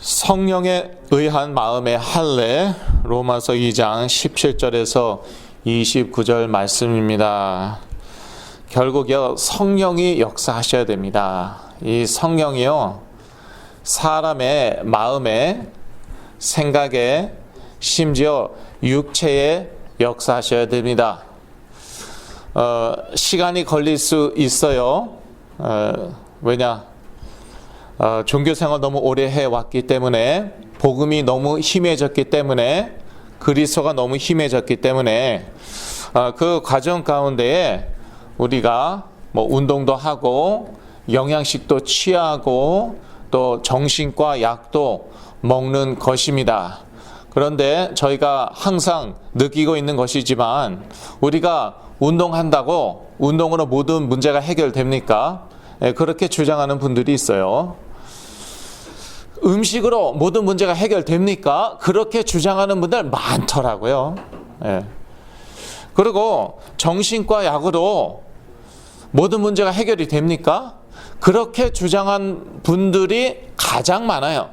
성령에 의한 마음의 할례, 로마서 2장 17절에서 29절 말씀입니다. 결국요, 성령이 역사하셔야 됩니다. 이 성령이요, 사람의 마음에, 생각에, 심지어 육체에 역사하셔야 됩니다. 시간이 걸릴 수 있어요. 왜냐? 종교생활 너무 오래 해왔기 때문에, 복음이 너무 힘해졌기 때문에, 그리스도가 너무 힘해졌기 때문에, 그 과정 가운데에 우리가 운동도 하고 영양식도 취하고 또 정신과 약도 먹는 것입니다. 그런데 저희가 항상 느끼고 있는 것이지만, 우리가 운동한다고 운동으로 모든 문제가 해결됩니까? 그렇게 주장하는 분들이 있어요. 음식으로 모든 문제가 해결됩니까? 그렇게 주장하는 분들 많더라고요. 그리고 정신과 약으로 모든 문제가 해결이 됩니까? 그렇게 주장한 분들이 가장 많아요.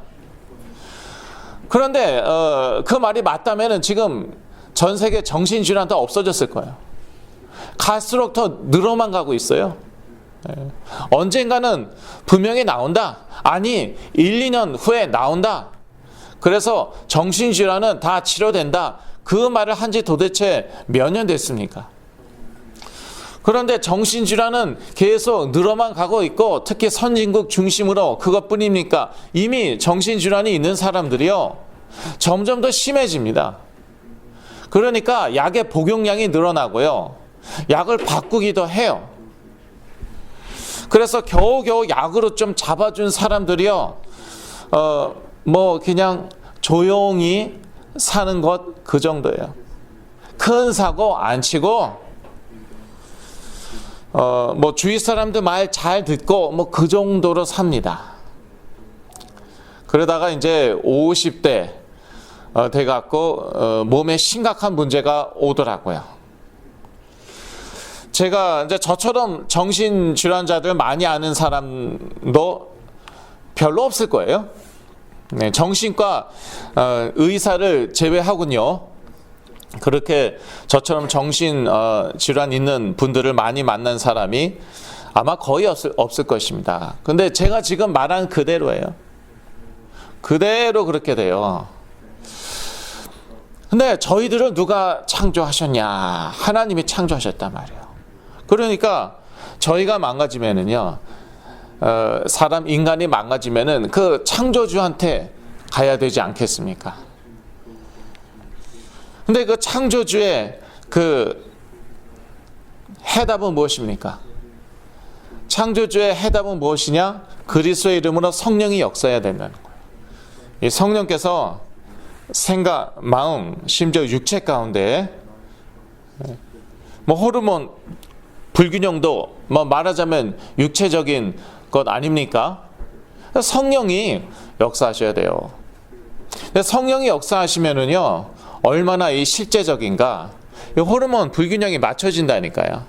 그런데 그 말이 맞다면 지금 전 세계 정신질환 다 없어졌을 거예요. 갈수록 더 늘어만 가고 있어요. 언젠가는 분명히 나온다. 아니, 1, 2년 후에 나온다. 그래서 정신질환은 다 치료된다. 그 말을 한 지 도대체 몇 년 됐습니까? 그런데 정신질환은 계속 늘어만 가고 있고, 특히 선진국 중심으로 그것뿐입니까? 이미 정신질환이 있는 사람들이요, 점점 더 심해집니다. 그러니까 약의 복용량이 늘어나고요, 약을 바꾸기도 해요. 그래서 겨우겨우 약으로 좀 잡아준 사람들이요, 그냥 조용히 사는 것 그 정도예요. 큰 사고 안 치고, 주위 사람들 말 잘 듣고 그 정도로 삽니다. 그러다가 이제 50대 돼갖고 몸에 심각한 문제가 오더라고요. 제가 이제 저처럼 정신질환자들 많이 아는 사람도 별로 없을 거예요. 네, 정신과 의사를 제외하군요. 그렇게 저처럼 정신질환 있는 분들을 많이 만난 사람이 아마 거의 없을 것입니다. 근데 제가 지금 말한 그대로예요. 그대로 그렇게 돼요. 근데 저희들을 누가 창조하셨냐? 하나님이 창조하셨단 말이에요. 그러니까 저희가 망가지면은요, 인간이 망가지면은 그 창조주한테 가야 되지 않겠습니까? 근데 그 창조주의 그 해답은 무엇입니까? 창조주의 해답은 무엇이냐? 그리스도의 이름으로 성령이 역사해야 된다는 거예요. 이 성령께서 생각, 마음, 심지어 육체 가운데 호르몬 불균형도 말하자면 육체적인 것 아닙니까? 성령이 역사하셔야 돼요. 성령이 역사하시면은요, 얼마나 이 실제적인가, 이 호르몬 불균형이 맞춰진다니까요.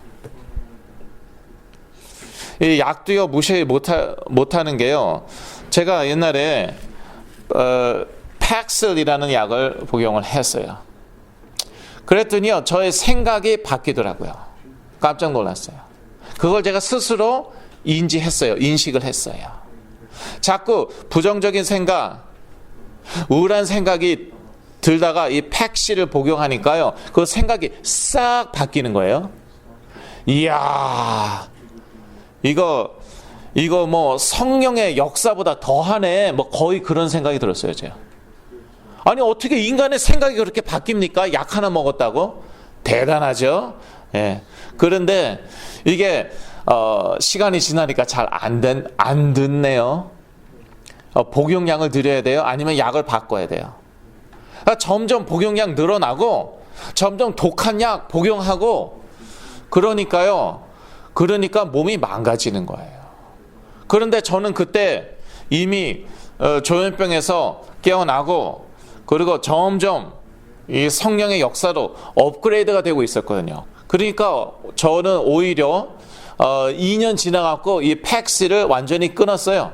이 약도요, 무시 못하는 게요, 제가 옛날에 팩슬이라는 약을 복용을 했어요. 그랬더니요, 저의 생각이 바뀌더라고요. 깜짝 놀랐어요. 그걸 제가 스스로 인식을 했어요. 자꾸 부정적인 생각, 우울한 생각이 들다가 이 팩시를 복용하니까요, 그 생각이 싹 바뀌는 거예요. 이야, 이거 성령의 역사보다 더하네, 거의 그런 생각이 들었어요, 제가. 아니, 어떻게 인간의 생각이 그렇게 바뀝니까? 약 하나 먹었다고? 대단하죠? 예. 그런데 이게 시간이 지나니까 잘 안 듣네요. 복용량을 늘려야 돼요? 아니면 약을 바꿔야 돼요? 점점 복용량 늘어나고, 점점 독한 약 복용하고, 그러니까 몸이 망가지는 거예요. 그런데 저는 그때 이미 조현병에서 깨어나고, 그리고 점점 이 성령의 역사로 업그레이드가 되고 있었거든요. 그러니까 저는 오히려 2년 지나갖고 이 팩스를 완전히 끊었어요.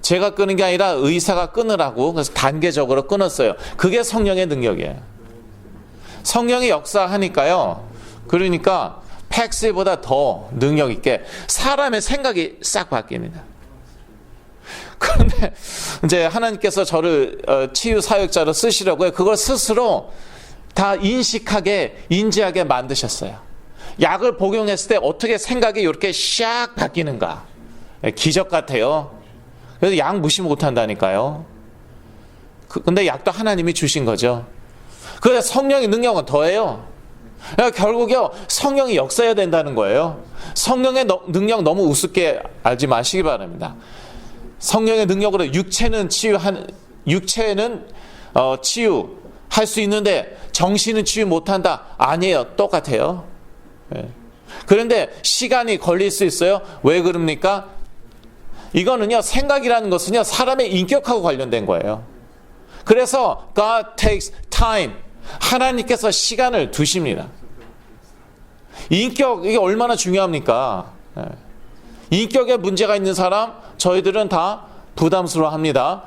제가 끄는 게 아니라 의사가 끊으라고 그래서 단계적으로 끊었어요. 그게 성령의 능력이에요. 성령이 역사하니까요. 그러니까 팩스보다 더 능력 있게 사람의 생각이 싹 바뀝니다. 그런데 이제 하나님께서 저를 치유 사역자로 쓰시려고요. 그걸 스스로 다 인식하게 인지하게 만드셨어요. 약을 복용했을 때 어떻게 생각이 이렇게 샥 바뀌는가. 기적 같아요. 그래서 약 무시 못한다니까요. 근데 약도 하나님이 주신 거죠. 그래서 성령의 능력은 더해요. 그러니까 결국요, 성령이 역사해야 된다는 거예요. 성령의 능력 너무 우습게 알지 마시기 바랍니다. 성령의 능력으로 육체는 치유할 수 있는데 정신은 치유 못한다. 아니에요. 똑같아요. 그런데 시간이 걸릴 수 있어요. 왜 그럽니까? 이거는요, 생각이라는 것은요, 사람의 인격하고 관련된 거예요. 그래서 God takes time. 하나님께서 시간을 두십니다. 인격, 이게 얼마나 중요합니까? 인격에 문제가 있는 사람, 저희들은 다 부담스러워합니다.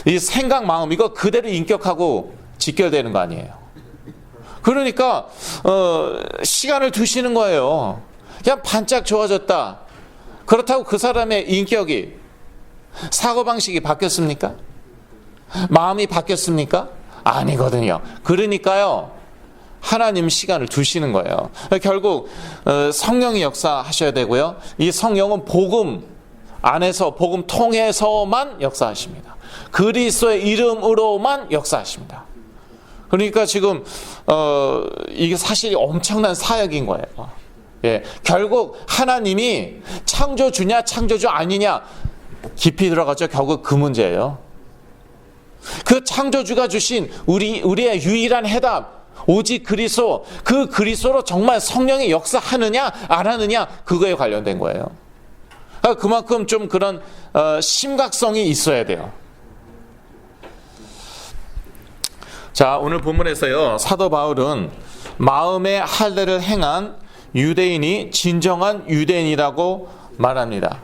이 생각, 마음, 이거 그대로 인격하고 직결되는 거 아니에요. 그러니까 시간을 두시는 거예요. 그냥 반짝 좋아졌다. 그렇다고 그 사람의 인격이, 사고방식이 바뀌었습니까? 마음이 바뀌었습니까? 아니거든요. 그러니까요, 하나님 시간을 두시는 거예요. 결국 성령이 역사하셔야 되고요. 이 성령은 복음 안에서, 복음 통해서만 역사하십니다. 그리스도의 이름으로만 역사하십니다. 그러니까 지금 이게 사실 엄청난 사역인 거예요. 예, 결국 하나님이 창조주냐 창조주 아니냐 깊이 들어가죠. 결국 그 문제예요. 그 창조주가 주신 우리의 유일한 해답, 오직 그리스도, 그 그리스도로 정말 성령이 역사하느냐 안 하느냐, 그거에 관련된 거예요. 그만큼 좀 그런 심각성이 있어야 돼요. 자, 오늘 본문에서요, 사도 바울은 마음의 할례를 행한 유대인이 진정한 유대인이라고 말합니다.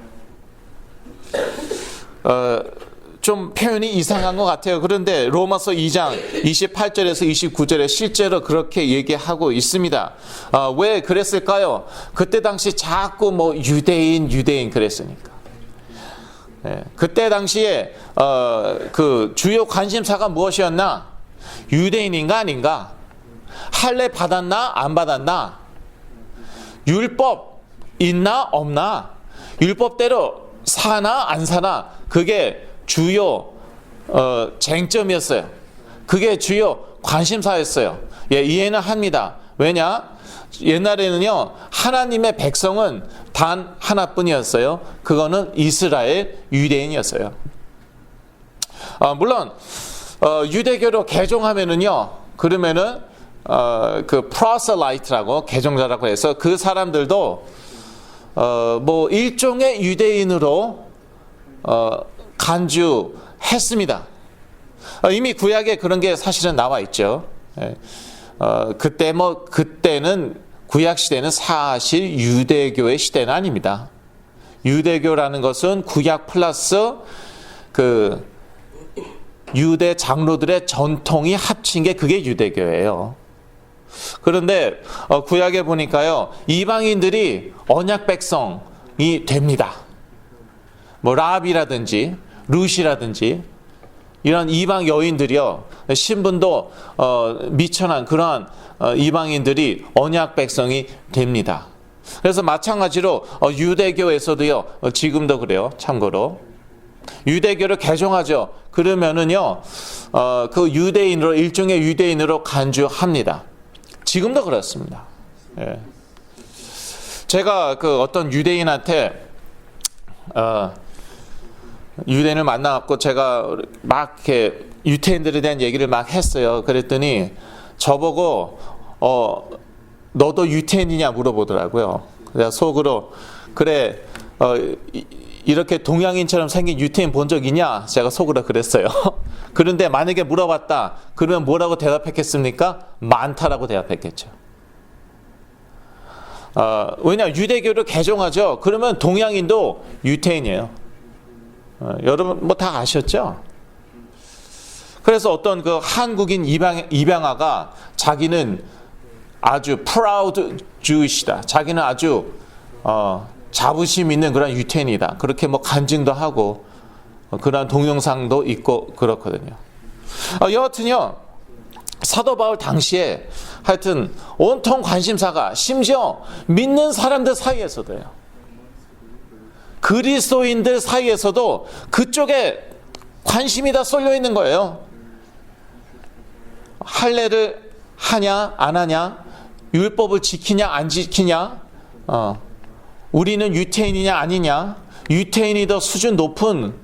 좀 표현이 이상한 것 같아요. 그런데 로마서 2장 28절에서 29절에 실제로 그렇게 얘기하고 있습니다. 왜 그랬을까요? 그때 당시 자꾸 뭐 유대인 그랬으니까. 네, 그때 당시에 그 주요 관심사가 무엇이었나? 유대인인가 아닌가? 할례 받았나 안 받았나? 율법 있나 없나? 율법대로 사나 안 사나? 그게 주요 쟁점이었어요. 그게 주요 관심사였어요. 예, 이해는 합니다. 왜냐? 옛날에는요, 하나님의 백성은 단 하나뿐이었어요. 그거는 이스라엘 유대인이었어요. 물론 유대교로 개종하면은요, 그러면은 그 프로셀라이트라고, 개종자라고 해서 그 사람들도 뭐 일종의 유대인으로 간주했습니다. 이미 구약에 그런 게 사실은 나와 있죠. 그때는 구약 시대는 사실 유대교의 시대는 아닙니다. 유대교라는 것은 구약 플러스 그 유대 장로들의 전통이 합친 게 그게 유대교예요. 그런데 구약에 보니까요, 이방인들이 언약 백성이 됩니다. 뭐 라합이라든지 룻이라든지 이런 이방 여인들이요, 신분도 미천한 그러한 이방인들이 언약 백성이 됩니다. 그래서 마찬가지로 유대교에서도요, 지금도 그래요. 참고로 유대교를 개종하죠. 그러면은요, 그 유대인으로, 일종의 유대인으로 간주합니다. 지금도 그렇습니다. 예. 제가 그 어떤 유대인한테 유대인을 만나갖고 제가 막 이렇게 유태인들에 대한 얘기를 막 했어요. 그랬더니 저보고 너도 유태인이냐 물어보더라고요. 내가 속으로 그래, 이렇게 동양인처럼 생긴 유태인 본 적 있냐? 제가 속으로 그랬어요. 그런데 만약에 물어봤다, 그러면 뭐라고 대답했겠습니까? 많다라고 대답했겠죠. 왜냐, 유대교를 개종하죠. 그러면 동양인도 유태인이에요. 여러분 뭐 다 아셨죠? 그래서 어떤 그 한국인 입양아가 자기는 아주 proud Jewish다. 자기는 아주 자부심 있는 그런 유태인이다. 그렇게 뭐 간증도 하고 그런 동영상도 있고 그렇거든요. 여하튼요, 사도 바울 당시에 하여튼 온통 관심사가 심지어 믿는 사람들 사이에서도요, 그리스도인들 사이에서도 그쪽에 관심이 다 쏠려 있는 거예요. 할례를 하냐 안 하냐, 율법을 지키냐 안 지키냐, 우리는 유태인이냐 아니냐, 유태인이 더 수준 높은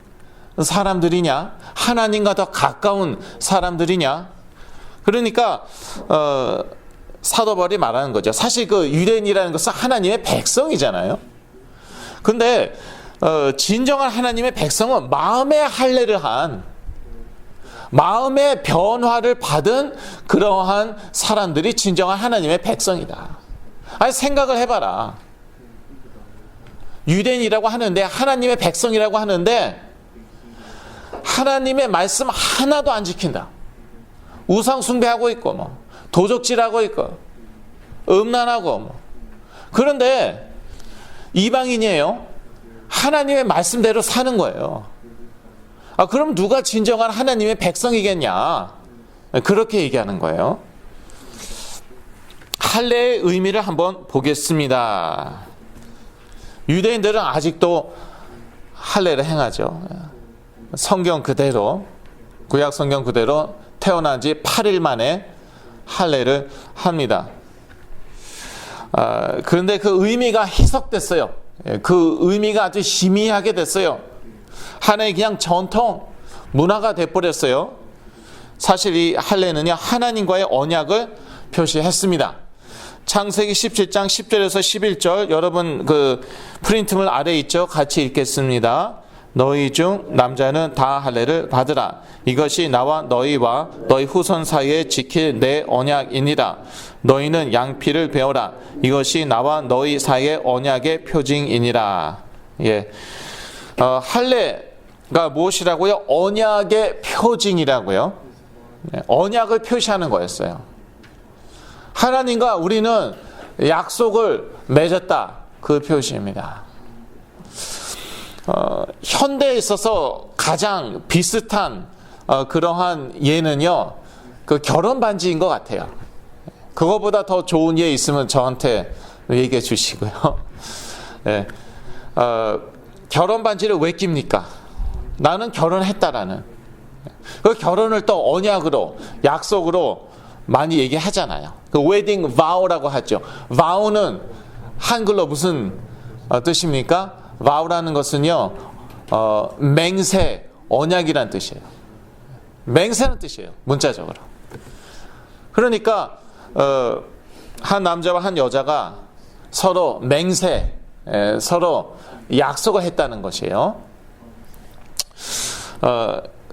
사람들이냐, 하나님과 더 가까운 사람들이냐. 그러니까 사도 바울이 말하는 거죠. 사실 그 유대인이라는 것은 하나님의 백성이잖아요. 근데 진정한 하나님의 백성은 마음의 할례를 한, 마음의 변화를 받은 그러한 사람들이 진정한 하나님의 백성이다. 아니, 생각을 해봐라. 유대인이라고 하는데, 하나님의 백성이라고 하는데 하나님의 말씀 하나도 안 지킨다. 우상 숭배하고 있고, 뭐 도적질하고 있고, 음란하고, 뭐. 그런데 이방인이에요. 하나님의 말씀대로 사는 거예요. 그럼 누가 진정한 하나님의 백성이겠냐? 그렇게 얘기하는 거예요. 할례의 의미를 한번 보겠습니다. 유대인들은 아직도 할례를 행하죠. 성경 그대로, 구약 성경 그대로 태어난 지 8일 만에 할례를 합니다. 그런데 그 의미가 희석됐어요. 그 의미가 아주 희미하게 됐어요. 하나의 그냥 전통, 문화가 돼버렸어요. 사실 이 할례는요, 하나님과의 언약을 표시했습니다. 창세기 17장 10절에서 11절, 여러분 그 프린트물 아래 있죠? 같이 읽겠습니다. 너희 중 남자는 다 할례를 받으라. 이것이 나와 너희와 너희 후손 사이에 지킬 내 언약이니라. 너희는 양피를 베어라. 이것이 나와 너희 사이의 언약의 표징이니라. 예, 할례가 무엇이라고요? 언약의 표징이라고요. 네, 언약을 표시하는 거였어요. 하나님과 우리는 약속을 맺었다, 그 표시입니다. 현대에 있어서 가장 비슷한 그러한 예는요, 그 결혼 반지인 것 같아요. 그거보다 더 좋은 예 있으면 저한테 얘기해 주시고요. 네. 결혼 반지를 왜 낍니까? 나는 결혼했다라는. 그 결혼을 또 언약으로, 약속으로 많이 얘기하잖아요. 그 웨딩 바우라고 하죠. 바우는 한글로 무슨 뜻입니까? 바우라는 것은요, 맹세, 언약이란 뜻이에요. 맹세는 뜻이에요, 문자적으로. 그러니까 한 남자와 한 여자가 서로 맹세, 서로 약속을 했다는 것이에요.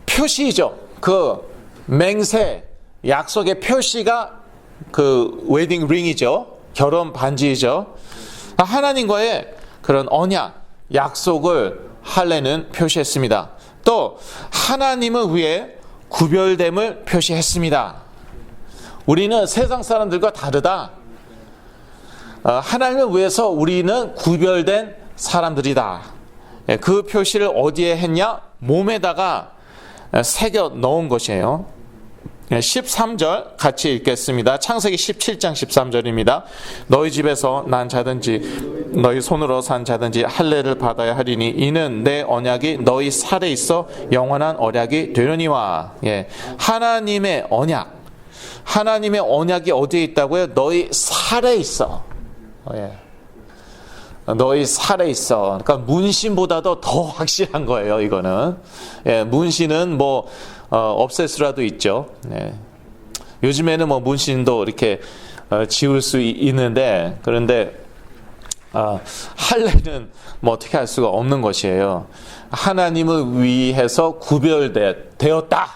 표시죠. 그 맹세, 약속의 표시가 그 웨딩 링이죠. 결혼 반지이죠. 하나님과의 그런 언약, 약속을 할례는 표시했습니다. 또 하나님을 위해 구별됨을 표시했습니다. 우리는 세상 사람들과 다르다. 하나님을 위해서 우리는 구별된 사람들이다. 그 표시를 어디에 했냐? 몸에다가 새겨 넣은 것이에요. 13절 같이 읽겠습니다. 창세기 17장 13절입니다. 너희 집에서 난 자든지 너희 손으로 산 자든지 할례를 받아야 하리니 이는 내 언약이 너희 살에 있어 영원한 언약이 되려니와. 예. 하나님의 언약, 하나님의 언약이 어디에 있다고요? 너희 살에 있어. 예. 너희 살에 있어. 그러니까 문신보다도 더 확실한 거예요, 이거는. 예, 문신은 뭐 없앨 수라도 있죠. 네. 요즘에는 뭐 문신도 이렇게 지울 수 있는데, 그런데 할례는 뭐 어떻게 할 수가 없는 것이에요. 하나님을 위해서 구별되었다,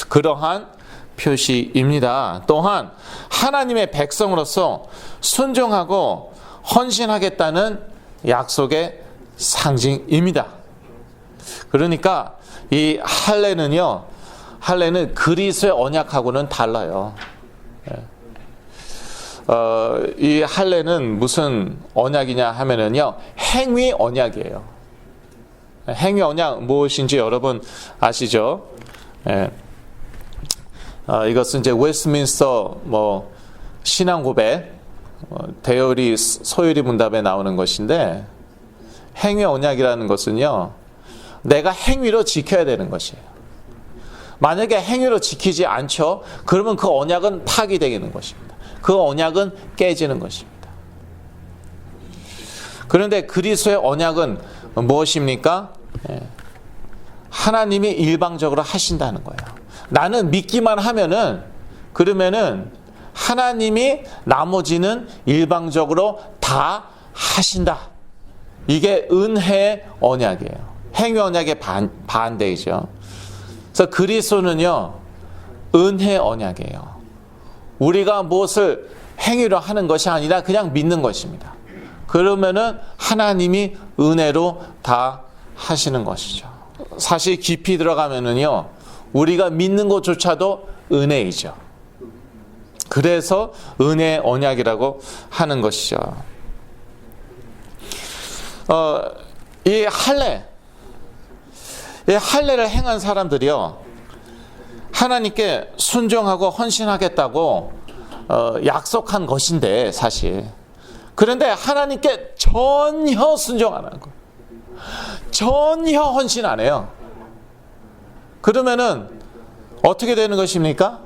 그러한 표시입니다. 또한 하나님의 백성으로서 순종하고 헌신하겠다는 약속의 상징입니다. 그러니까 이 할례는 그리스도의 언약하고는 달라요. 이 할례는 무슨 언약이냐 하면은요, 행위 언약이에요. 행위 언약 무엇인지 여러분 아시죠? 이것은 이제 웨스트민스터 신앙 고백 대열이 소율이 문답에 나오는 것인데, 행위 언약이라는 것은요, 내가 행위로 지켜야 되는 것이에요. 만약에 행위로 지키지 않죠, 그러면 그 언약은 파기되는 것입니다. 그 언약은 깨지는 것입니다. 그런데 그리스도의 언약은 무엇입니까? 하나님이 일방적으로 하신다는 거예요. 나는 믿기만 하면은, 그러면은 하나님이 나머지는 일방적으로 다 하신다. 이게 은혜의 언약이에요. 행위 언약의 반대이죠. 그래서 그리스도는요, 은혜의 언약이에요. 우리가 무엇을 행위로 하는 것이 아니라 그냥 믿는 것입니다. 그러면은 하나님이 은혜로 다 하시는 것이죠. 사실 깊이 들어가면은요, 우리가 믿는 것조차도 은혜이죠. 그래서 은혜의 언약이라고 하는 것이죠. 이 할례를 행한 사람들이요, 하나님께 순종하고 헌신하겠다고 약속한 것인데, 사실. 그런데 하나님께 전혀 순종 안 하는 거예요. 전혀 헌신 안 해요. 그러면은 어떻게 되는 것입니까?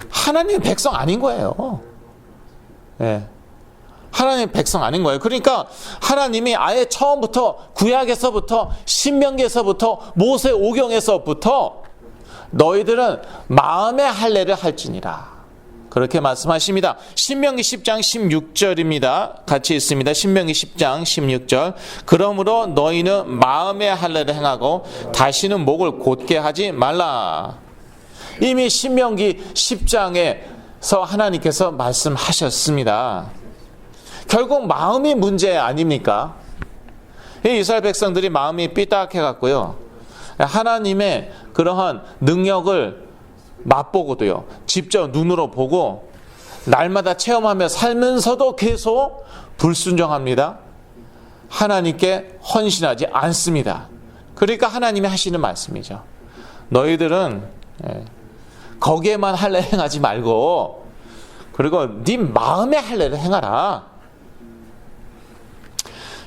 하나님의 백성 아닌 거예요. 예. 하나님의 백성 아닌 거예요. 그러니까 하나님이 아예 처음부터 구약에서부터 신명기에서부터 모세오경에서부터 너희들은 마음의 할례를 할지니라, 그렇게 말씀하십니다. 신명기 10장 16절입니다. 같이 있습니다. 신명기 10장 16절. 그러므로 너희는 마음의 할례를 행하고 다시는 목을 곧게 하지 말라. 이미 신명기 10장에서 하나님께서 말씀하셨습니다. 결국 마음이 문제 아닙니까? 이 이스라엘 백성들이 마음이 삐딱해갖고요, 하나님의 그러한 능력을 맛보고도요, 직접 눈으로 보고 날마다 체험하며 살면서도 계속 불순종합니다. 하나님께 헌신하지 않습니다. 그러니까 하나님이 하시는 말씀이죠. 너희들은 거기에만 할례 행하지 말고, 그리고 네 마음의 할례를 행하라.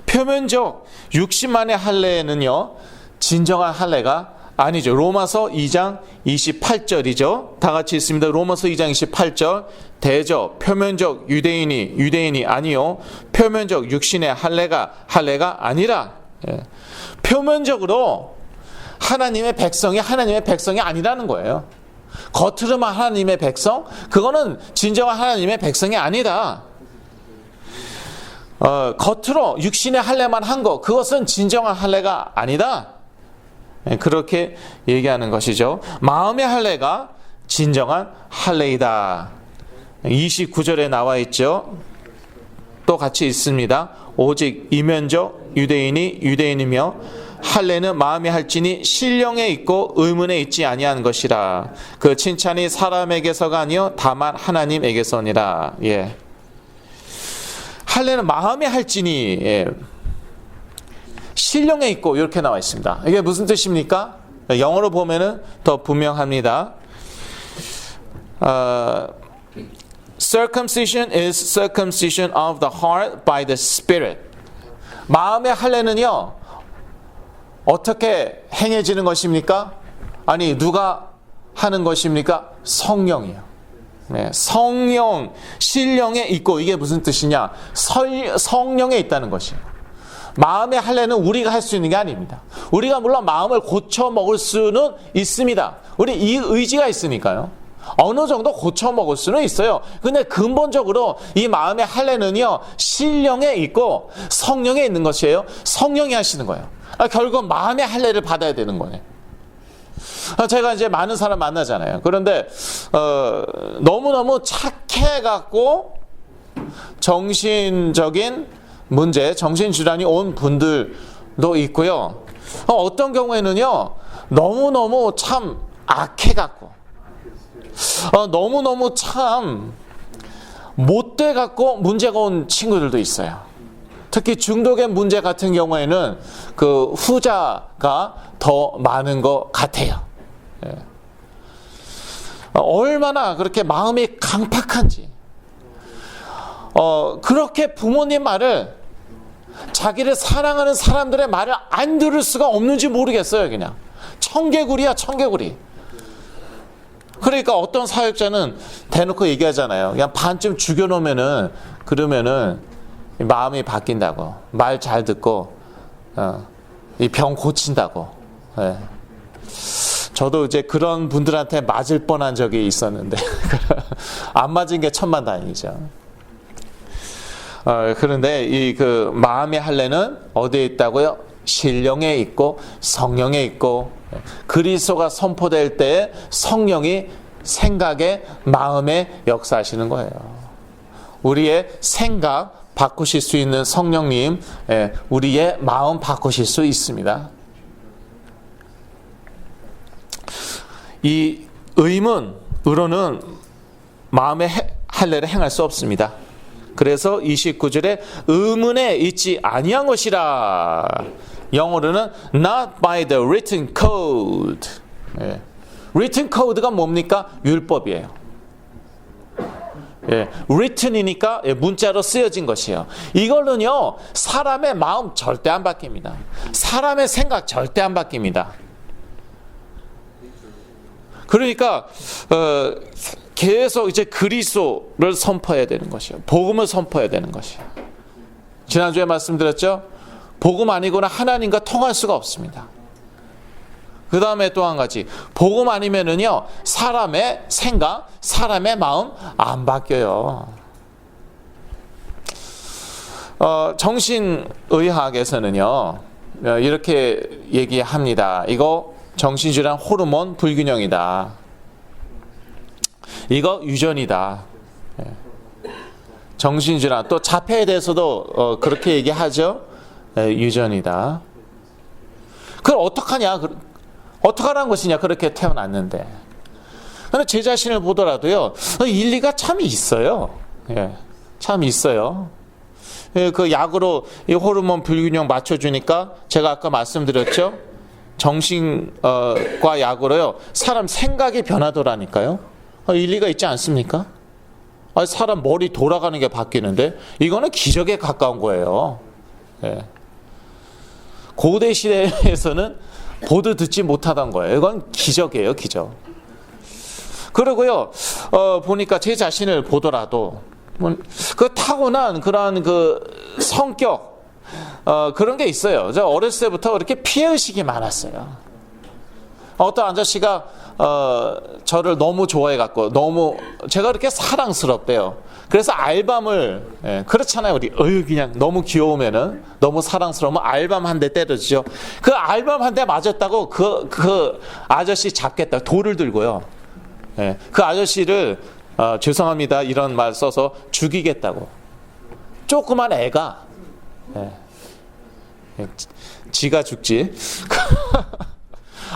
표면적 육신만의 할례는요, 진정한 할례가 아니죠. 로마서 2장 28절이죠. 다 같이 있습니다. 로마서 2장 28절. 대저 표면적 유대인이 아니요, 표면적 육신의 할례가 아니라. 표면적으로 하나님의 백성이 아니라는 거예요. 겉으로만 하나님의 백성, 그거는 진정한 하나님의 백성이 아니다. 겉으로 육신의 할례만 한 거, 그것은 진정한 할례가 아니다. 그렇게 얘기하는 것이죠. 마음의 할례가 진정한 할례이다. 29절에 나와 있죠. 또 같이 있습니다. 오직 이면적 유대인이 유대인이며 할례는 마음에 할지니 신령에 있고 의문에 있지 아니한 것이라. 그 칭찬이 사람에게서가 아니요 다만 하나님에게서니라. 예. 할례는 마음에 할지니, 신령에 있고, 이렇게 나와 있습니다. 이게 무슨 뜻입니까? 영어로 보면은 더 분명합니다. Circumcision is circumcision of the heart by the Spirit. 마음의 할례는요, 어떻게 행해지는 것입니까? 아니, 누가 하는 것입니까? 성령이요. 네, 성령, 신령에 있고, 이게 무슨 뜻이냐? 성령에 있다는 것이에요. 마음의 할례는 우리가 할 수 있는 게 아닙니다. 우리가 물론 마음을 고쳐 먹을 수는 있습니다. 우리 이 의지가 있으니까요. 어느 정도 고쳐 먹을 수는 있어요. 근데 근본적으로 이 마음의 할례는요, 신령에 있고 성령에 있는 것이에요. 성령이 하시는 거예요. 결국 마음의 할례를 받아야 되는 거예요. 제가 이제 많은 사람 만나잖아요. 그런데 너무너무 착해갖고 정신적인 문제, 정신질환이 온 분들도 있고요. 어떤 경우에는요, 너무너무 참 악해갖고, 너무너무 참 못돼갖고 문제가 온 친구들도 있어요. 특히 중독의 문제 같은 경우에는 그 후자가 더 많은 것 같아요. 예. 얼마나 그렇게 마음이 강팍한지, 그렇게 부모님 말을, 자기를 사랑하는 사람들의 말을 안 들을 수가 없는지 모르겠어요. 그냥 청개구리야, 청개구리. 그러니까 어떤 사역자는 대놓고 얘기하잖아요. 그냥 반쯤 죽여놓으면은, 그러면은 마음이 바뀐다고, 말 잘 듣고 이 병 고친다고. 예. 저도 이제 그런 분들한테 맞을 뻔한 적이 있었는데 안 맞은 게 천만다행이죠. 그런데 이 그 마음의 할례는 어디에 있다고요? 신령에 있고 성령에 있고, 그리스도가 선포될 때에 성령이 생각에, 마음에 역사하시는 거예요. 우리의 생각 바꾸실 수 있는 성령님, 우리의 마음 바꾸실 수 있습니다. 이 의문으로는 마음의 할례를 행할 수 없습니다. 그래서 29절에 의문에 있지 아니한 것이라. 영어로는 not by the written code. 예. written code가 뭡니까? 율법이에요. 예. written이니까 문자로 쓰여진 것이에요. 이걸로는요, 사람의 마음 절대 안 바뀝니다. 사람의 생각 절대 안 바뀝니다. 그러니까 계속 이제 그리스도를 선포해야 되는 것이에요. 복음을 선포해야 되는 것이에요. 지난주에 말씀드렸죠? 복음 아니고는 하나님과 통할 수가 없습니다. 그 다음에 또 한 가지, 복음 아니면은요, 사람의 생각, 사람의 마음 안 바뀌어요. 정신의학에서는요, 이렇게 얘기합니다. 이거 정신질환 호르몬 불균형이다. 이거 유전이다. 정신질환, 또 자폐에 대해서도 그렇게 얘기하죠. 유전이다. 그걸 어떡하냐? 어떡하라는 것이냐? 그렇게 태어났는데. 근데 제 자신을 보더라도요, 일리가 참 있어요. 참 있어요. 그 약으로 이 호르몬 불균형 맞춰주니까, 제가 아까 말씀드렸죠. 정신과 약으로요, 사람 생각이 변하더라니까요. 일리가 있지 않습니까? 사람 머리 돌아가는 게 바뀌는데, 이거는 기적에 가까운 거예요. 고대 시대에서는 보도 듣지 못하던 거예요. 이건 기적이에요, 기적. 그리고요, 보니까 제 자신을 보더라도, 그 타고난 그런 그 성격, 그런 게 있어요. 저 어렸을 때부터 그렇게 피해의식이 많았어요. 어떤 아저씨가 저를 너무 좋아해갖고, 너무 제가 그렇게 사랑스럽대요. 그래서 알밤을, 그렇잖아요. 우리 그냥 너무 귀여우면은, 너무 사랑스러우면 알밤 한 대 때려주죠. 그 알밤 한 대 맞았다고 그 아저씨 잡겠다, 돌을 들고요. 그 아저씨를 죄송합니다 이런 말 써서 죽이겠다고. 조그만 애가, 지가 죽지.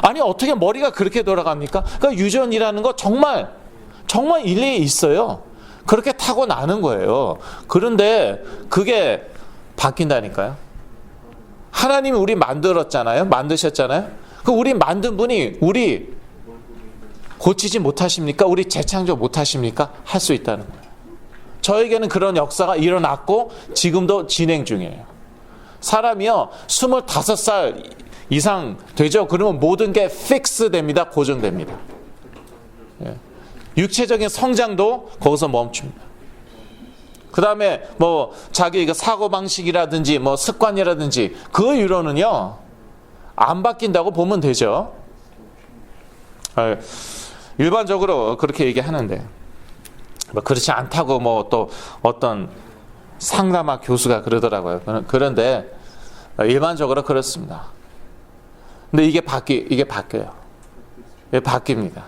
아니 어떻게 머리가 그렇게 돌아갑니까? 그러니까 유전이라는 거 정말 일리 있어요. 그렇게 타고나는 거예요. 그런데 그게 바뀐다니까요. 하나님이 우리 만들었잖아요. 만드셨잖아요. 그 우리 만든 분이 우리 고치지 못하십니까? 우리 재창조 못하십니까? 할 수 있다는 거예요. 저에게는 그런 역사가 일어났고 지금도 진행 중이에요. 사람이요 25살 이상 되죠? 그러면 모든 게 픽스 됩니다. 고정됩니다. 육체적인 성장도 거기서 멈춥니다. 그 다음에 뭐 자기 사고방식이라든지 뭐 습관이라든지 그 이론은요 안 바뀐다고 보면 되죠. 일반적으로 그렇게 얘기하는데 뭐 그렇지 않다고 뭐 또 어떤 상담학 교수가 그러더라고요. 그런데 일반적으로 그렇습니다. 근데 이게 바뀌어요. 이게 바뀝니다.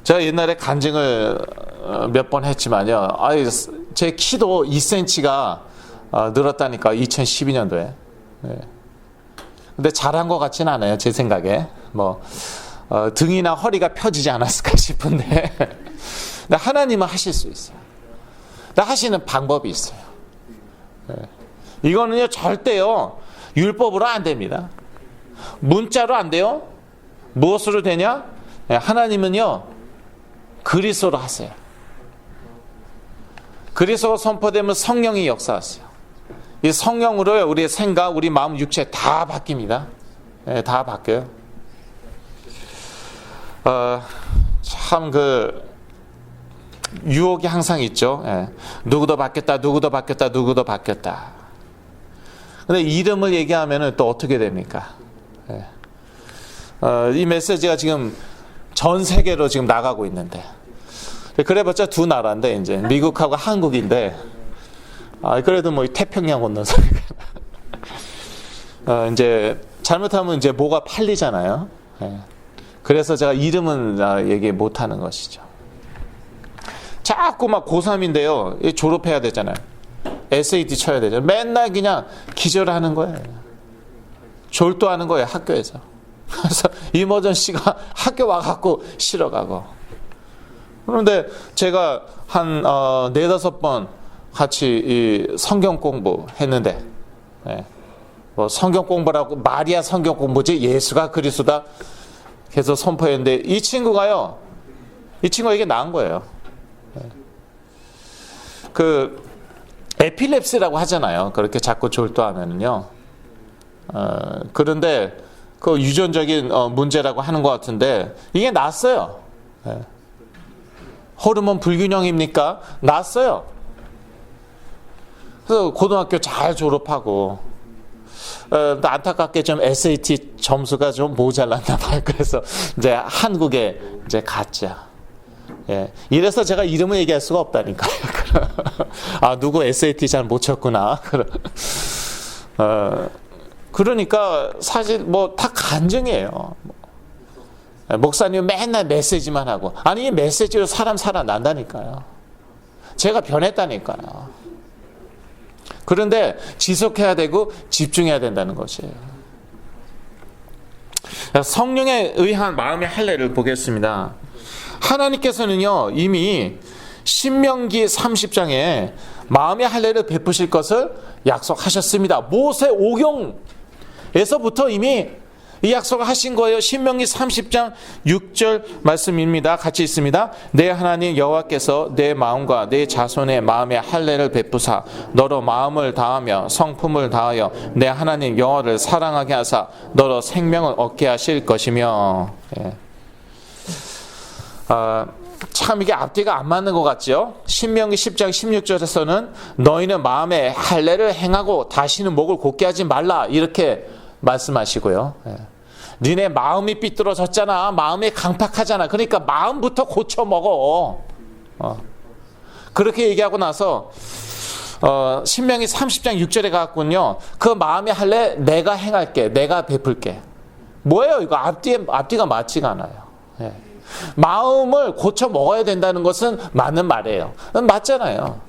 제가 옛날에 간증을 몇 번 했지만요. 제 키도 2cm가 늘었다니까 2012년도에. 근데 잘한 것 같진 않아요. 제 생각에. 등이나 허리가 펴지지 않았을까 싶은데. 근데 하나님은 하실 수 있어요. 근데 하시는 방법이 있어요. 이거는요, 절대요, 율법으로 안 됩니다. 문자로 안 돼요. 무엇으로 되냐? 하나님은요, 그리스도로 하세요. 그리스도가 선포되면 성령이 역사하세요. 이 성령으로 우리의 생각, 우리 마음, 육체 다 바뀝니다. 다 바뀌어요. 참 유혹이 항상 있죠. 누구도 바뀌었다, 누구도 바뀌었다, 누구도 바뀌었다. 근데 이름을 얘기하면 또 어떻게 됩니까? 이 메시지가 지금 전 세계로 지금 나가고 있는데, 그래봤자 두 나라인데, 이제 미국하고 한국인데, 그래도 태평양 건너서 이제 잘못하면 이제 뭐가 팔리잖아요. 그래서 제가 이름은 얘기 못하는 것이죠. 자꾸 고3인데요, 졸업해야 되잖아요. SAT 쳐야 되잖아요. 맨날 그냥 기절하는 거예요. 졸도하는 거예요, 학교에서. 그래서 이모전 씨가 학교 와갖고 실어가고. 그런데 제가 한 4-5번 같이 이 성경 공부했는데, 성경 공부라고, 마리아 성경 공부지 예수가 그리스도다 계속 선포했는데, 이 친구가 이게 나은 거예요. 에필랩시라고 하잖아요. 그렇게 자꾸 졸도하면은요. 그런데 유전적인 문제라고 하는 것 같은데, 이게 낫어요. 호르몬 불균형입니까? 낫어요. 그래서 고등학교 잘 졸업하고, 안타깝게 좀 SAT 점수가 좀 모자랐나 봐요. 그래서 이제 한국에 이제 갔죠. 이래서 제가 이름을 얘기할 수가 없다니까요. 누구 SAT 잘 못 쳤구나. 그러니까 사실 다 간증이에요. 목사님 맨날 메시지만 하고, 이 메시지로 사람 살아난다니까요. 제가 변했다니까요. 그런데 지속해야 되고 집중해야 된다는 것이에요. 성령에 의한 마음의 할례를 보겠습니다. 하나님께서는요, 이미 신명기 30장에 마음의 할례를 베푸실 것을 약속하셨습니다. 모세 오경에서부터 이미 이 약속을 하신 거예요. 신명기 30장 6절 말씀입니다. 같이 있습니다. 내 하나님 여호와께서 내 마음과 내 자손의 마음의 할례를 베푸사 너로 마음을 다하며 성품을 다하여 내 하나님 여호와를 사랑하게 하사 너로 생명을 얻게 하실 것이며. 참 이게 앞뒤가 안 맞는 것 같죠? 신명기 10장 16절에서는 너희는 마음의 할례를 행하고 다시는 목을 곧게 하지 말라, 이렇게 말씀하시고요. 니네 마음이 삐뚤어졌잖아. 마음이 강팍하잖아. 그러니까 마음부터 고쳐 먹어. 그렇게 얘기하고 나서 신명기 30장 6절에 가군요. 그 마음의 할례 내가 행할게. 내가 베풀게. 뭐예요? 이거 앞뒤가 맞지가 않아요. 마음을 고쳐 먹어야 된다는 것은 맞는 말이에요. 맞잖아요.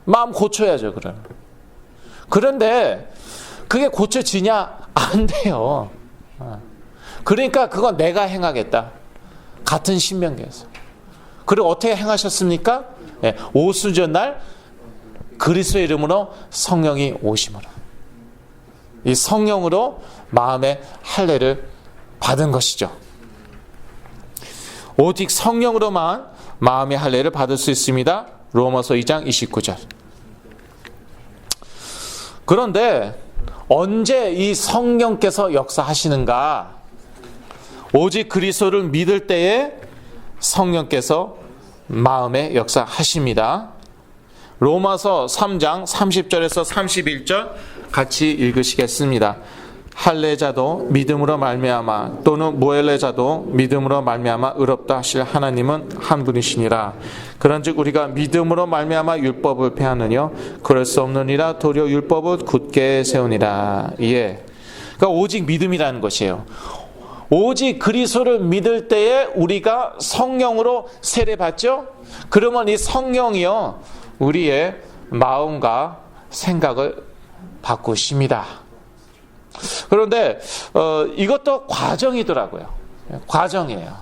마음 고쳐야죠, 그럼. 그런데 그게 고쳐지냐? 안 돼요. 그러니까 그건 내가 행하겠다. 같은 신명기에서. 그리고 어떻게 행하셨습니까? 오순절날 그리스도의 이름으로 성령이 오심으로. 이 성령으로 마음의 할례를 받은 것이죠. 오직 성령으로만 마음의 할례를 받을 수 있습니다. 로마서 2장 29절. 그런데 언제 이 성령께서 역사하시는가? 오직 그리스도를 믿을 때에 성령께서 마음에 역사하십니다. 로마서 3장 30절에서 31절 같이 읽으시겠습니다. 할례자도 믿음으로 말미암아 또는 무할례자도 믿음으로 말미암아 의롭다 하실 하나님은 한 분이시니라. 그런즉 우리가 믿음으로 말미암아 율법을 폐하느냐? 그럴 수 없느니라. 도리어 율법은 굳게 세우니라. 그러니까 오직 믿음이라는 것이에요. 오직 그리스도를 믿을 때에 우리가 성령으로 세례받죠. 그러면 이 성령이요 우리의 마음과 생각을 바꾸십니다. 그런데 이것도 과정이더라고요. 과정이에요.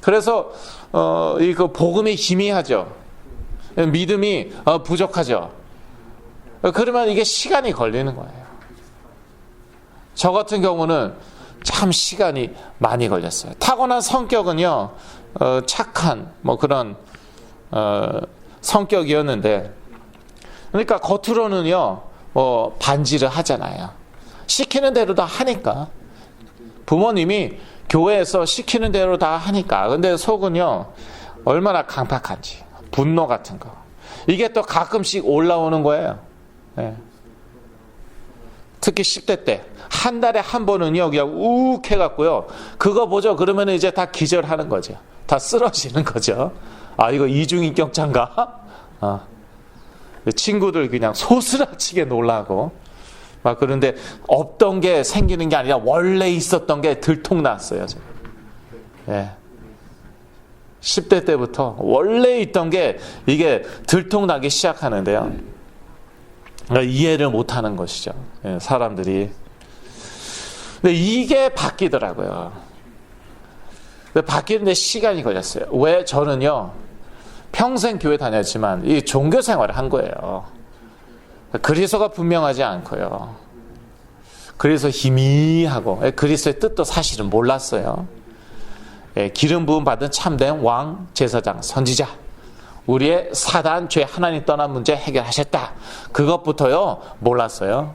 그래서 그 복음이 희미하죠. 믿음이 부족하죠. 그러면 이게 시간이 걸리는 거예요. 저 같은 경우는 참 시간이 많이 걸렸어요. 타고난 성격은요, 착한 뭐 그런 성격이었는데, 그러니까 겉으로는요 뭐 반지를 하잖아요. 시키는 대로 다 하니까, 부모님이 교회에서 시키는 대로 다 하니까. 근데 속은요 얼마나 강팍한지, 분노 같은 거, 이게 또 가끔씩 올라오는 거예요. 네. 특히 10대 때 한 달에 한 번은요 그냥 욱 해갖고요, 그거 보죠. 그러면 이제 다 기절하는 거죠. 다 쓰러지는 거죠. 아, 이거 이중인격자인가? 친구들 그냥 소스라치게 놀라고 막. 그런데 없던 게 생기는 게 아니라 원래 있었던 게 들통났어요. 예. 10대 때부터 원래 있던 게 이게 들통나기 시작하는데요. 그러니까 이해를 못하는 것이죠. 예, 사람들이. 근데 이게 바뀌더라고요. 근데 바뀌는데 시간이 걸렸어요. 왜? 저는요 평생 교회 다녔지만 이 종교 생활을 한 거예요. 그리스도가 분명하지 않고요. 그래서 희미하고, 그리스도의 뜻도 사실은 몰랐어요. 기름 부음 받은 참된 왕, 제사장, 선지자, 우리의 사단, 죄, 하나님 떠난 문제 해결하셨다. 그것부터요 몰랐어요.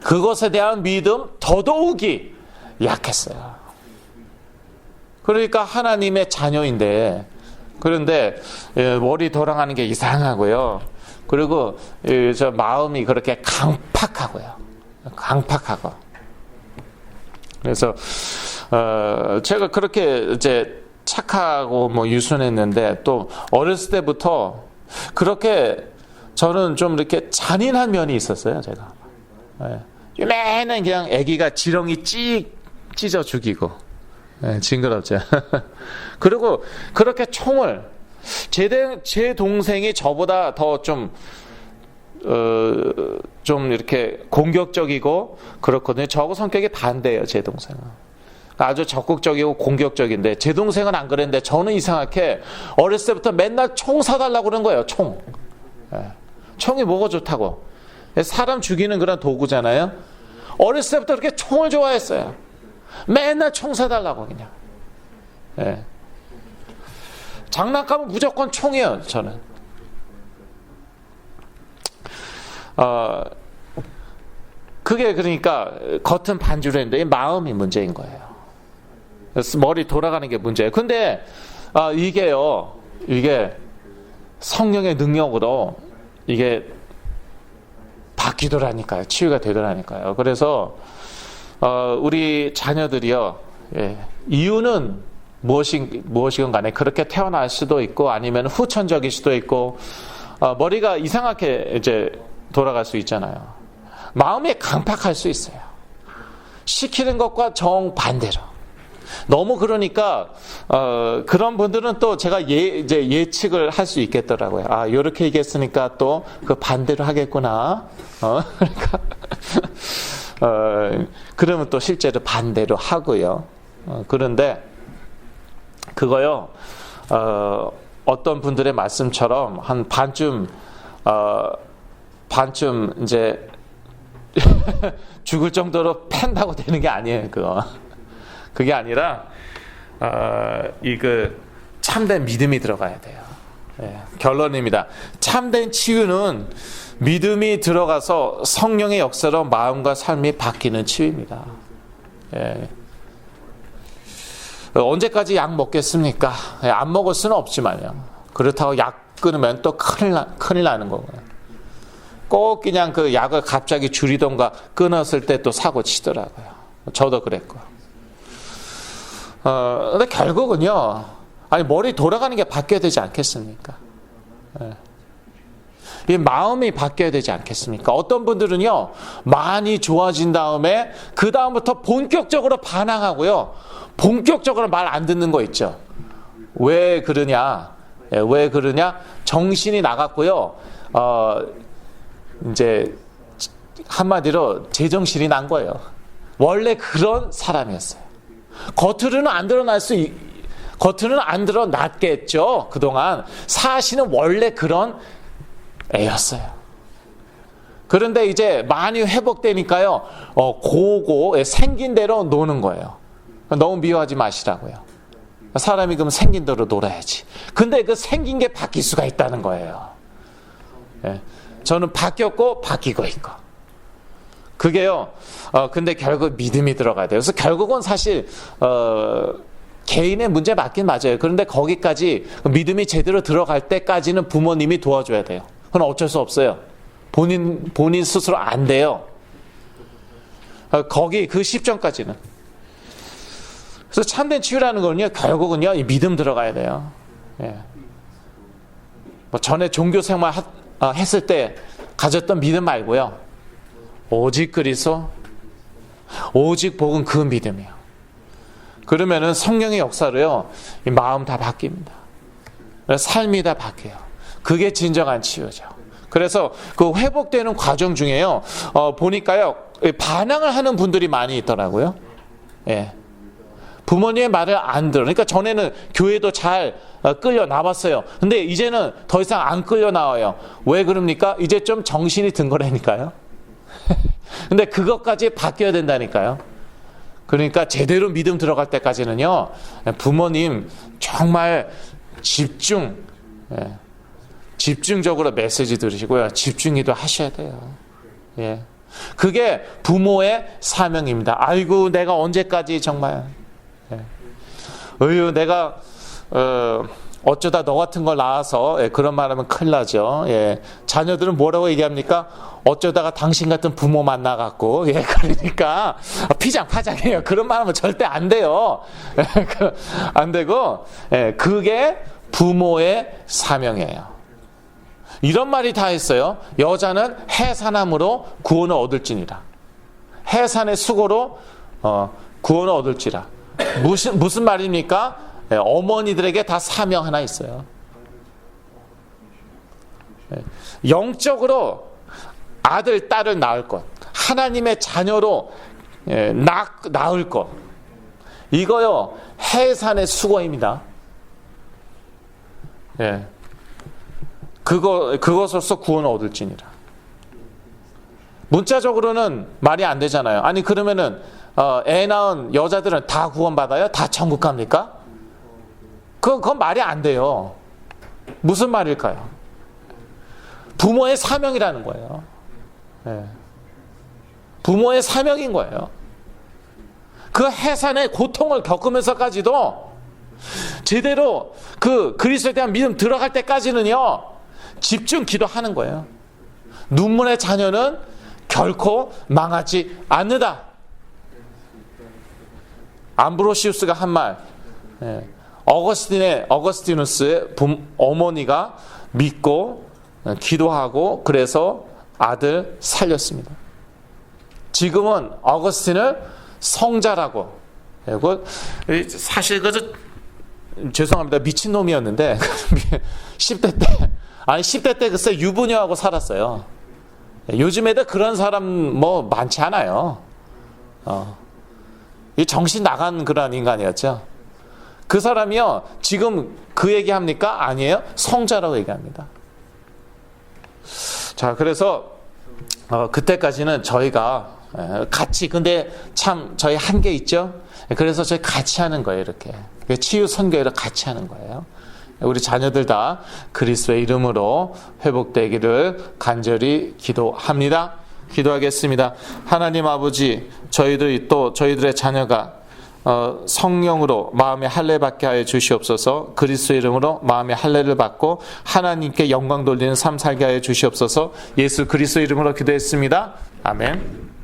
그것에 대한 믿음 더더욱이 약했어요. 그러니까 하나님의 자녀인데, 그런데 머리 돌아가는 게 이상하고요. 그리고 저 마음이 그렇게 강팍하고요. 강팍하고. 그래서 제가 그렇게 이제 착하고 뭐 유순했는데, 또 어렸을 때부터 그렇게 저는 좀 이렇게 잔인한 면이 있었어요. 제가 맨날 그냥 아기가 지렁이 찢어 죽이고, 징그럽죠. 그리고 그렇게 총을, 제 동생이 저보다 더 좀 이렇게 공격적이고 그렇거든요. 저하고 성격이 반대예요. 제 동생은 아주 적극적이고 공격적인데, 제 동생은 안 그랬는데 저는 이상하게 어렸을 때부터 맨날 총 사달라고 그런 거예요. 총. 총이 뭐가 좋다고. 사람 죽이는 그런 도구잖아요. 어렸을 때부터 그렇게 총을 좋아했어요. 맨날 총 사달라고 그냥. 장난감은 무조건 총이에요. 저는. 그게 그러니까 겉은 반주로 했는데 마음이 문제인 거예요. 머리 돌아가는 게 문제예요. 근데 이게 성령의 능력으로 이게 바뀌더라니까요. 치유가 되더라니까요. 그래서 우리 자녀들이요, 이유는 무엇이건 간에 그렇게 태어날 수도 있고, 아니면 후천적일 수도 있고, 머리가 이상하게 이제 돌아갈 수 있잖아요. 마음이 강팍할 수 있어요. 시키는 것과 정반대로. 너무 그러니까 그런 분들은 또 제가 이제 예측을 할 수 있겠더라고요. 아, 이렇게 얘기했으니까 또 그 반대로 하겠구나. 그러니까 그러면 또 실제로 반대로 하고요. 그런데 그거요, 어떤 분들의 말씀처럼 한 반쯤 이제 죽을 정도로 팬다고 되는 게 아니에요. 그게 아니라 그 참된 믿음이 들어가야 돼요. 결론입니다. 참된 치유는 믿음이 들어가서 성령의 역사로 마음과 삶이 바뀌는 치유입니다. 언제까지 약 먹겠습니까? 안 먹을 수는 없지만요. 그렇다고 약 끊으면 또 큰일 나는 거고요. 꼭 그냥 그 약을 갑자기 줄이던가 끊었을 때 또 사고 치더라고요. 저도 그랬고. 근데 결국은요, 머리 돌아가는 게 바뀌어야 되지 않겠습니까? 이 마음이 바뀌어야 되지 않겠습니까? 어떤 분들은요, 많이 좋아진 다음에 그 다음부터 본격적으로 반항하고요, 본격적으로 말 안 듣는 거 있죠. 왜 그러냐? 정신이 나갔고요. 이제 한마디로 제정신이 난 거예요. 원래 그런 사람이었어요. 겉으로는 안 드러났겠죠. 그동안 사실은 원래 그런 애였어요. 그런데 이제 많이 회복되니까요, 고고 생긴 대로 노는 거예요. 너무 미워하지 마시라고요. 사람이 그럼 생긴 대로 놀아야지. 근데 그 생긴 게 바뀔 수가 있다는 거예요. 예. 저는 바뀌었고 바뀌고 있고. 그게요. 근데 결국 믿음이 들어가야 돼요. 그래서 결국은 사실 개인의 문제 맞긴 맞아요. 그런데 거기까지 믿음이 제대로 들어갈 때까지는 부모님이 도와줘야 돼요. 그건 어쩔 수 없어요. 본인 스스로 안 돼요. 거기 그 10점까지는. 그래서 참된 치유라는 거는요, 결국은요, 이 믿음 들어가야 돼요. 예. 뭐 전에 종교 생활 했을 때 가졌던 믿음 말고요. 오직 그리스도, 오직 복은 그 믿음이에요. 그러면은 성령의 역사로요, 이 마음 다 바뀝니다. 삶이 다 바뀌어요. 그게 진정한 치유죠. 그래서 그 회복되는 과정 중에요, 보니까요, 반항을 하는 분들이 많이 있더라고요. 예. 부모님의 말을 안 들어. 그러니까 전에는 교회도 잘 끌려 나왔어요. 근데 이제는 더 이상 안 끌려 나와요. 왜 그럽니까? 이제 좀 정신이 든 거라니까요. 근데 그것까지 바뀌어야 된다니까요. 그러니까 제대로 믿음 들어갈 때까지는요, 부모님 정말 집중적으로 메시지 들으시고요, 집중기도 하셔야 돼요. 예. 그게 부모의 사명입니다. 아이고, 내가 언제까지 정말, 내가 어쩌다 너 같은 걸 낳아서, 그런 말하면 큰일 나죠. 예. 자녀들은 뭐라고 얘기합니까? 어쩌다가 당신 같은 부모 만나갖고, 그러니까 피장파장해요. 그런 말하면 절대 안 돼요. 안 되고, 그게 부모의 사명이에요. 이런 말이 다 있어요. 여자는 해산함으로 구원을 얻을지니라. 해산의 수고로 구원을 얻을지라. 무슨 말입니까? 어머니들에게 다 사명 하나 있어요. 영적으로 아들, 딸을 낳을 것, 하나님의 자녀로 낳을 것, 이거요, 해산의 수고입니다. 예. 그것으로서 구원을 얻을지니라. 문자적으로는 말이 안 되잖아요. 아니, 그러면은 애 낳은 여자들은 다 구원받아요? 다 천국 갑니까? 그건 말이 안 돼요. 무슨 말일까요? 부모의 사명이라는 거예요. 네. 부모의 사명인 거예요. 그 해산의 고통을 겪으면서까지도 제대로 그 그리스도에 대한 믿음 들어갈 때까지는요, 집중 기도하는 거예요. 눈물의 자녀는 결코 망하지 않는다. 암브로시우스가 한 말, 어거스티누스의 어머니가 믿고 기도하고 그래서 아들 살렸습니다. 지금은 어거스틴을 성자라고, 사실 죄송합니다, 미친놈이었는데 10대 때 글쎄 유부녀하고 살았어요. 요즘 애들 그런 사람 뭐 많지 않아요. 이 정신 나간 그런 인간이었죠. 그 사람이요, 지금 그 얘기 합니까? 아니에요. 성자라고 얘기합니다. 자, 그래서 그때까지는 저희가 같이, 근데 참 저희 한계 있죠. 그래서 저희 같이 하는 거예요. 이렇게 치유 선교회를 같이 하는 거예요. 우리 자녀들 다 그리스도의 이름으로 회복되기를 간절히 기도합니다. 기도하겠습니다. 하나님 아버지, 저희들의 자녀가 성령으로 마음의 할례 받게 하여 주시옵소서. 그리스도의 이름으로 마음의 할례를 받고 하나님께 영광 돌리는 삶 살게 하여 주시옵소서. 예수 그리스도의 이름으로 기도했습니다. 아멘.